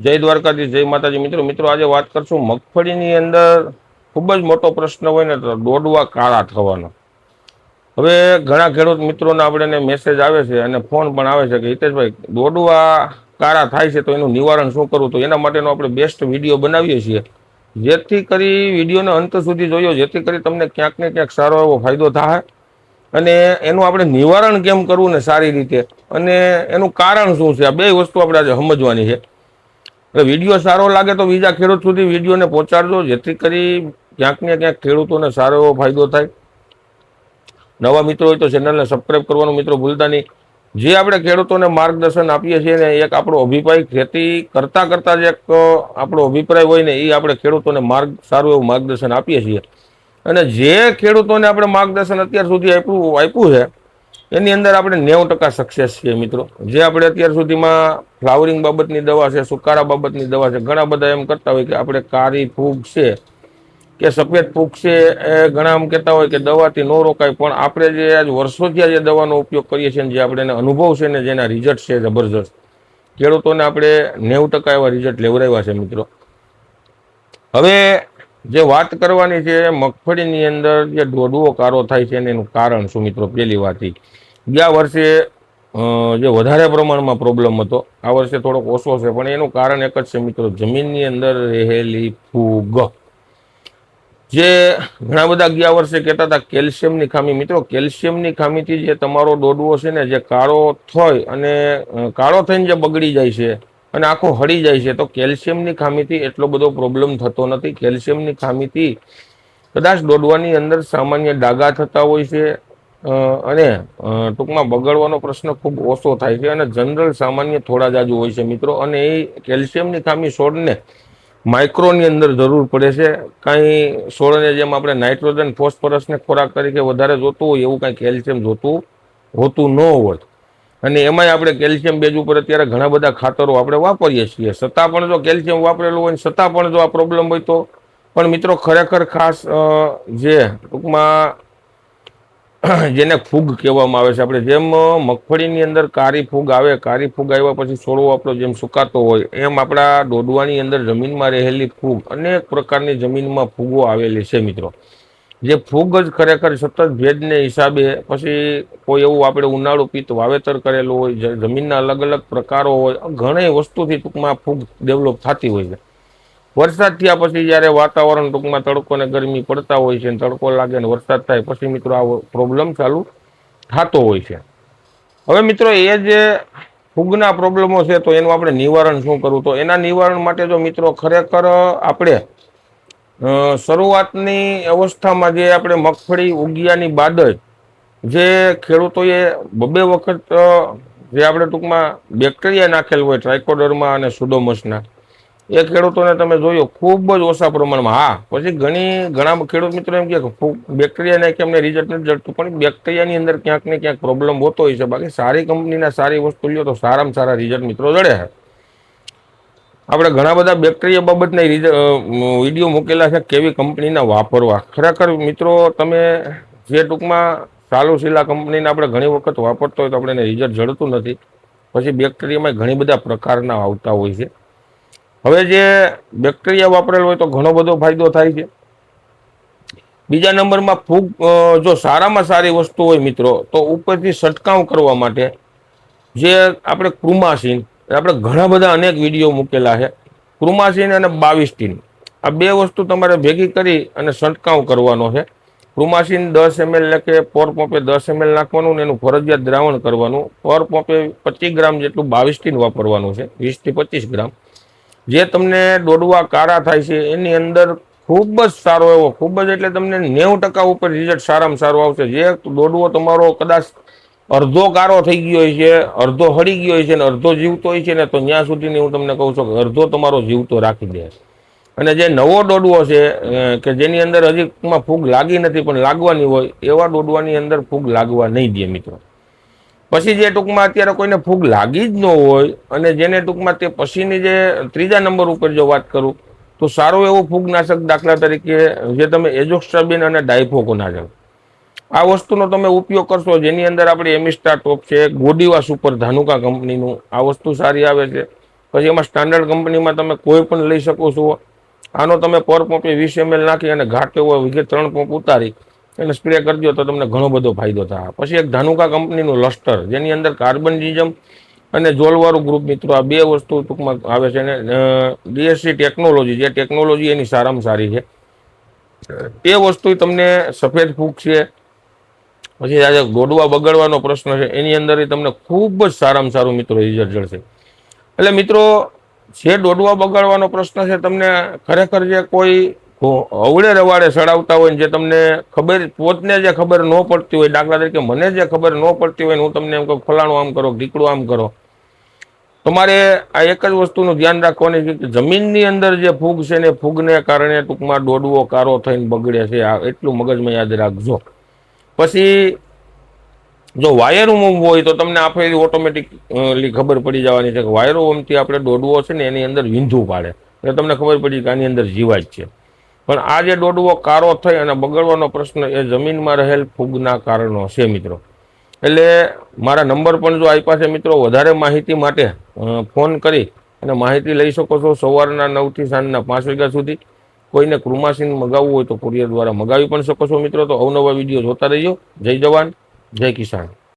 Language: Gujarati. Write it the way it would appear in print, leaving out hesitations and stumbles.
જય દ્વારકાધીશ, જય માતાજી. મિત્રો આજે વાત કરશું મગફળીની અંદર ખૂબ જ મોટો પ્રશ્ન હોય ને તો દોડવા કાળા થવાનો. હવે ઘણા ખેડૂત મિત્રોને આપણે મેસેજ આવે છે અને ફોન પણ આવે છે કે હિતેશભાઈ, દોડવા કાળા થાય છે તો એનું નિવારણ શું કરવું? તો એના માટેનો આપણે બેસ્ટ વિડીયો બનાવીએ છીએ, જેથી કરી વિડીયોને અંત સુધી જોયો, જેથી કરી તમને ક્યાંક ને ક્યાંક સારો એવો ફાયદો થાય અને એનું આપણે નિવારણ કેમ કરવું ને સારી રીતે, અને એનું કારણ શું છે, આ બે વસ્તુ આપણે આજે સમજવાની છે. એટલે વિડીયો સારો લાગે તો બીજા ખેડૂત સુધી વિડીયોને પહોંચાડજો, જેથી કરી ક્યાંક ને ક્યાંક ખેડૂતોને સારો એવો ફાયદો થાય. નવા મિત્રો હોય તો ચેનલને સબસ્ક્રાઈબ કરવાનું મિત્રો ભૂલતા નહીં. જે આપણે ખેડૂતોને માર્ગદર્શન આપીએ છીએ ને, એક આપણો અભિપ્રાય ખેતી કરતાં જે એક આપણો અભિપ્રાય હોય ને, એ આપણે ખેડૂતોને સારું એવું માર્ગદર્શન આપીએ છીએ. અને જે ખેડૂતોને આપણે માર્ગદર્શન અત્યાર સુધી આપ્યું છે એની અંદર આપણે 90% સક્સેસ છીએ મિત્રો. જે આપણે અત્યાર સુધીમાં ફ્લાવરિંગ બાબતની દવા છે, સુકારા બાબતની દવા છે, ઘણા બધા એમ કરતા હોય કે આપણે કાળી ફૂગ છે કે સફેદ ફૂગ છે, એ ઘણા એમ કહેતા હોય કે દવાથી ન રોકાય. પણ આપણે જે આજ વર્ષોથી જે દવાનો ઉપયોગ કરીએ છીએ, જે આપણે અનુભવ છે ને, જેના રિઝલ્ટ છે જબરજસ્ત, ખેડૂતોને આપણે 90% એવા રિઝલ્ટ લેવડાવ્યા છે મિત્રો. હવે જે વાત કરવાની છે, મગફળીની અંદર જે દોડવો કારો થાય છે એનું કારણ શું મિત્રો? પહેલી વાત, ગયા વર્ષે જે વધારે પ્રમાણમાં પ્રોબ્લેમ હતો, આ વર્ષે થોડોક ઓછો છે, પણ એનું કારણ એક જ છે મિત્રો, જમીનની અંદર રહેલી ફૂગ. જે ઘણા બધા ગયા વર્ષે કહેતા હતા કેલ્શિયમની ખામી. મિત્રો, કેલ્શિયમની ખામીથી જે તમારો દોડવો છે ને, જે કાળો થાય અને કાળો થઈને જે બગડી જાય છે અને આખો હળી જાય છે, તો કેલ્શિયમની ખામીથી એટલો બધો પ્રોબ્લેમ થતો નથી. કેલ્શિયમની ખામીથી કદાચ દોડવાની અંદર સામાન્ય ડાઘા થતા હોય છે અને ટૂંકમાં બગડવાનો પ્રશ્ન ખૂબ ઓછો થાય છે, અને જનરલ સામાન્ય થોડા જાજુ હોય છે મિત્રો. અને એ કેલ્શિયમની ખામી છોડને માઇક્રોની અંદર જરૂર પડે છે. કાંઈ છોડને જેમ આપણે નાઇટ્રોજન ફોસ્ફરસને ખોરાક તરીકે વધારે જોતું હોય, એવું કાંઈ કેલ્શિયમ જોતું હોતું ન હોય. અને એમાંય આપણે કેલ્શિયમ બેઝ ઉપર અત્યારે ઘણા બધા ખાતરો આપણે વાપરીએ છીએ, છતાં પણ જો કેલ્શિયમ વાપરેલું હોય, છતાં પણ જો આ પ્રોબ્લેમ હોય તો પણ મિત્રો ખરેખર ખાસ જે ટૂંકમાં જેને ફૂગ કહેવામાં આવે છે, આપણે જેમ મગફળીની અંદર કાળી ફૂગ આવે, કાળી ફૂગ આવ્યા પછી છોડવો આપણો જેમ સુકાતો હોય, એમ આપણા દોડવાની અંદર જમીનમાં રહેલી ફૂગ, અનેક પ્રકારની જમીનમાં ફૂગો આવેલી છે મિત્રો. જે ફૂગ જ ખરેખર સતત ભેજને હિસાબે, પછી કોઈ એવું આપણે ઉનાળુ પિત્ત વાવેતર કરેલું હોય, જમીનના અલગ અલગ પ્રકારો હોય, ઘણી વસ્તુથી ટૂંકમાં ફૂગ ડેવલપ થતી હોય છે. વરસાદ થયા પછી જ્યારે વાતાવરણ ટૂંકમાં તડકો ને ગરમી પડતા હોય છે, તડકો લાગે ને વરસાદ થાય પછી મિત્રો આ પ્રોબ્લેમ ચાલુ થતો હોય છે. હવે મિત્રો, એ જે ફૂગના પ્રોબ્લેમો છે તો એનું આપણે નિવારણ શું કરવું? તો એના નિવારણ માટે જો મિત્રો ખરેખર આપણે શરૂઆતની અવસ્થામાં જે આપણે મગફળી ઉગ્યાની બાદ જ જે ખેડૂતોએ બબે વખત જે આપણે ટૂંકમાં બેક્ટેરિયા નાખેલ હોય, ટ્રાઇકોડર્મા અને સુડોમસના, એ ખેડૂતોને તમે જોયો ખૂબ જ ઓછા પ્રમાણમાં. હા, પછી ઘણા ખેડૂત મિત્રો એમ કે બેક્ટેરિયા નાખી અમને રિઝલ્ટ નથી જડતું, પણ બેક્ટેરિયાની અંદર ક્યાંક ને ક્યાંક પ્રોબ્લેમ હોતો હોય છે. બાકી સારી કંપનીના સારી વસ્તુ લ્યો તો સારામાં સારા રિઝલ્ટ મિત્રો જડે છે. આપણે ઘણા બધા બેક્ટેરિયા બાબતના વિડીયો મૂકેલા છે, કેવી કંપનીના વાપરવા. ખરેખર મિત્રો, તમે જે ટૂંકમાં સાલુશીલા કંપનીના આપણે ઘણી વખત વાપરતો હોય તો આપણે એને રિઝલ્ટ જડતું નથી. પછી બેક્ટેરિયામાં ઘણી બધા પ્રકારના આવતા હોય છે. હવે જે બેક્ટેરિયા વાપરેલો હોય તો ઘણો બધો ફાયદો થાય છે. બીજા નંબરમાં ફૂગ, જો સારામાં સારી વસ્તુ હોય મિત્રો, તો ઉપરથી છંટકાવ કરવા માટે જે આપણે ક્રુમાસીન, આપણે ઘણા બધા અનેક વિડીયો મૂકેલા છે. ક્રુમાસીન અને 22 આ બે વસ્તુ તમારે ભેગી કરી અને છંટકાવ કરવાનો છે. ક્રુમાસીન 10 ml કે પર પંપે 10 ml નાખવાનું, એનું ફરજિયાત દ્રાવણ કરવાનું. પર પંપે 25 ગ્રામ જેટલું 22 વાપરવાનું છે, 20 થી 25 ગ્રામ. જે તમને દોડવા કાળા થાય છે એની અંદર ખૂબ જ સારો એવો, ખૂબ જ એટલે તમને 90% ઉપર રિઝલ્ટ સારામાં સારું આવશે. જે દોડવો તમારો કદાચ અડધો કારો થઈ ગયો હોય છે, અડધો હળી ગયો હોય છે ને અડધો જીવતો હોય છે ને, તો ત્યાં સુધીની હું તમને કહું છું કે અડધો તમારો જીવતો રાખી દે. અને જે નવો દોડવો છે કે જેની અંદર હજી ફૂગ લાગી નથી પણ લાગવાની હોય, એવા દોડવાની અંદર ફૂગ લાગવા નહીં દે મિત્રો. પછી જે ટૂંકમાં અત્યારે કોઈને ફૂગ લાગી જ ન હોય અને જેને ટૂંકમાં તે પછીની જે ત્રીજા નંબર ઉપર જો વાત કરું તો સારું એવું ફૂગનાશક, દાખલા તરીકે જે તમે એઝોક્સ્ટ્રાબિન અને ડાયફોકોનાઝોલ, આ વસ્તુનો તમે ઉપયોગ કરશો, જેની અંદર આપણે એમિસ્ટા ટોપ છે, ગોડીવા સુપર ધાનુકા કંપનીનું આ વસ્તુ સારી આવે છે. પછી એમાં સ્ટાન્ડર્ડ કંપનીમાં તમે કોઈ પણ લઈ શકો છો. આનો તમે પર પંપે 20 ml નાખી અને ઘાટ એવો વિગે 3 પંપ ઉતારી એને સ્પ્રે કરજો તો તમને ઘણો બધો ફાયદો થાય. પછી એક ધાનુકા કંપનીનું લસ્ટર, જેની અંદર કાર્બનજીઝમ અને જોલવાળું ગ્રુપ મિત્રો, આ 2 વસ્તુ ટૂંકમાં આવે છે. અને DSC ટેકનોલોજી, જે ટેકનોલોજી એની સારામાં સારી છે. એ વસ્તુ તમને સફેદ ફૂગ છે, પછી આજે દોડવા બગડવાનો પ્રશ્ન છે, એની અંદર તમને ખૂબ જ સારામાં સારું મિત્રો રિઝલ્ટ જળશે. એટલે મિત્રો, જે દોડવા બગાડવાનો પ્રશ્ન છે, તમને ખરેખર જે કોઈ અવળે રવાડે સડાવતા હોય, જે તમને ખબર પોતને જે ખબર ન પડતી હોય, દાખલા તરીકે મને જે ખબર ન પડતી હોય ને હું તમને એમ કહું ફલાણું આમ કરો, ઢીકડું આમ કરો, તમારે આ એક જ વસ્તુનું ધ્યાન રાખવાની છે કે જમીનની અંદર જે ફૂગ છે ને ફૂગને કારણે ટૂંકમાં દોડવો કારો થઈને બગડે છે. આ એટલું મગજમાં યાદ રાખજો. પછી જો વાયરવોમ હોય તો તમને આપેલી ઓટોમેટિકલી ખબર પડી જવાની છે કે વાયરવોમથી આપણે દોડવો છે ને એની અંદર વીંધું પાડે, એટલે તમને ખબર પડી કે આની અંદર જીવાય છે. પણ આ જે દોડવો કારો થઈ અને બગડવાનો પ્રશ્ન એ જમીનમાં રહેલ ફૂગના કારણો છે મિત્રો. એટલે મારા નંબર પણ જો આપ્યા છે મિત્રો, વધારે માહિતી માટે ફોન કરી અને માહિતી લઈ શકો છો. સવારના 9 થી સાંજના 5 વાગ્યા સુધી. કોઈને ક્રુમાસીન મગાવવું હોય તો કુરિયર દ્વારા મગાવી પણ શકો છો મિત્રો. તો અવનવા વિડીયો જોતા રહીજો. જય જવાન, જય કિસાન.